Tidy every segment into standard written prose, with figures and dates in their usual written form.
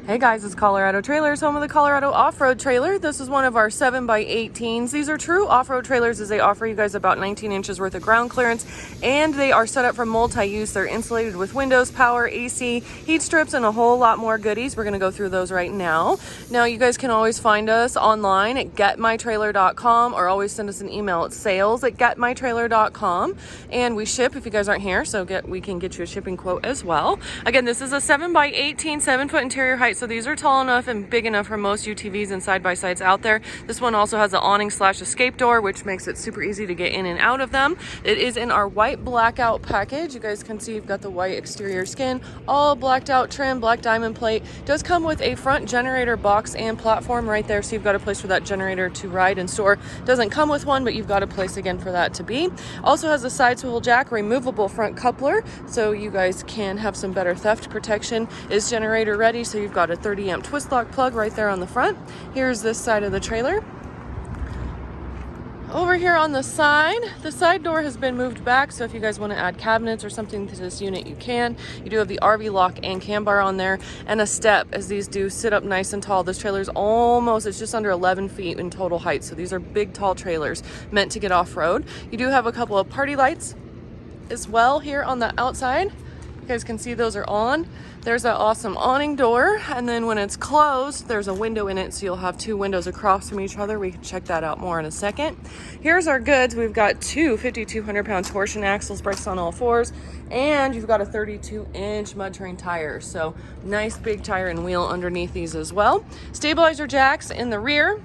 Hey guys, it's Colorado Trailers, home of the Colorado Off-Road Trailer. This is one of our 7x18s. These are true off-road trailers as they offer you guys about 19 inches worth of ground clearance, and they are set up for multi-use. They're insulated with windows, power, AC, heat strips, and a whole lot more goodies. We're gonna go through those right now. Now, you guys can always find us online at getmytrailer.com or always send us an email at sales@getmytrailer.com. And we ship if you guys aren't here, so we can get you a shipping quote as well. Again, this is a 7x18, 7-foot interior height. So these are tall enough and big enough for most UTVs and side-by-sides out there. This one also has an awning / escape door, which makes it super easy to get in and out of them. It is in our white Blackout package. You guys can see you've got the white exterior skin, all blacked out trim, black diamond plate. Does come with a front generator box and platform right there, so you've got a place for that generator to ride and store. Doesn't come with one, but you've got a place again for that to be. Also has a side swivel jack, removable front coupler, so you guys can have some better theft protection. Is generator ready, so you've got a 30 amp twist lock plug right there on the front. Here's this side of the trailer. Over here on the side door has been moved back, so if you guys want to add cabinets or something to this unit, you can. You do have the RV lock and cam bar on there, and a step, as these do sit up nice and tall. This trailer is it's just under 11 feet in total height, so these are big, tall trailers meant to get off-road. You do have a couple of party lights as well here on the outside. You guys can see those are on. There's that awesome awning door, and then when it's closed, there's a window in it, so you'll have two windows across from each other. We can check that out more in a second. Here's our goods. We've got two 5,200-pound torsion axles, brakes on all fours, and you've got a 32-inch mud terrain tire, so nice big tire and wheel underneath these as well. Stabilizer jacks in the rear,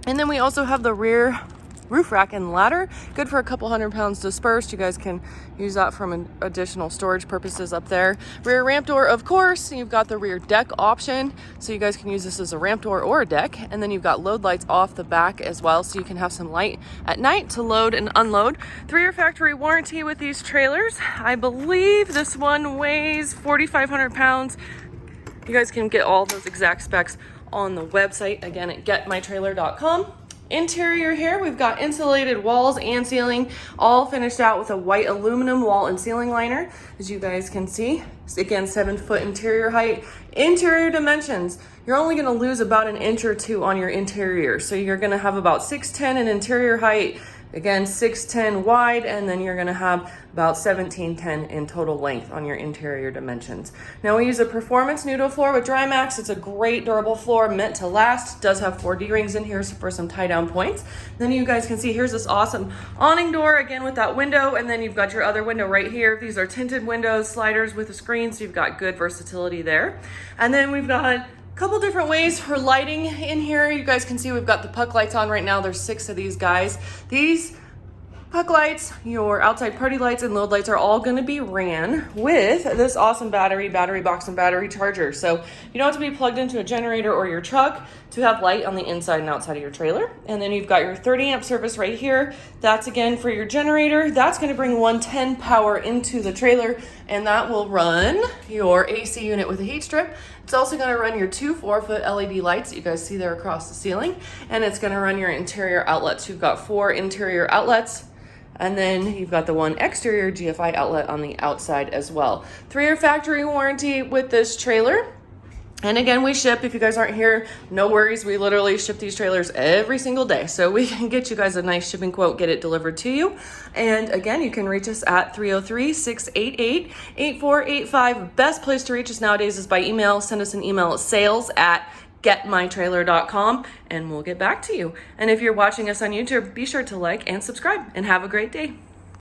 and then we also have the rear roof rack and ladder, good for a couple 100 pounds dispersed. You guys can use that from additional storage purposes up there. Rear ramp door, of course. You've got the rear deck option, so you guys can use this as a ramp door or a deck. And then you've got load lights off the back as well, so you can have some light at night to load and unload. 3-year factory warranty with these trailers. I believe this one weighs 4,500 pounds. You guys can get all those exact specs on the website, again, at getmytrailer.com. Interior here, we've got insulated walls and ceiling, all finished out with a white aluminum wall and ceiling liner, as you guys can see. Again, 7-foot interior height. Interior dimensions, you're only gonna lose about an inch or two on your interior. So you're gonna have about 6'10" in interior height, again, 6'10" wide, and then you're gonna have about 17'10" in total length on your interior dimensions. Now we use a performance Nudo floor with dry maxx. It's a great durable floor meant to last. Does have 4 D-rings in here for some tie down points. Then you guys can see here's this awesome awning door, again with that window, and then you've got your other window right here. These are tinted windows, sliders with a screen, so you've got good versatility there. And then we've got couple different ways for lighting in here. You guys can see we've got the puck lights on right now. There's 6 of these guys. These puck lights, your outside party lights, and load lights are all going to be ran with this awesome battery box and battery charger. So you don't have to be plugged into a generator or your truck to have light on the inside and outside of your trailer. And then you've got your 30 amp service right here. That's again for your generator. That's going to bring 110 power into the trailer, and that will run your AC unit with a heat strip. It's also going to run your 2 4-foot LED lights that you guys see there across the ceiling, and it's going to run your interior outlets. You've got 4 interior outlets, and then you've got the 1 exterior GFI outlet on the outside as well. 3-year factory warranty with this trailer. And again, we ship. If you guys aren't here, no worries. We literally ship these trailers every single day. So we can get you guys a nice shipping quote, get it delivered to you. And again, you can reach us at 303-688-8485. Best place to reach us nowadays is by email. Send us an email at sales@getmytrailer.com, and we'll get back to you. And if you're watching us on YouTube, be sure to like and subscribe, and have a great day.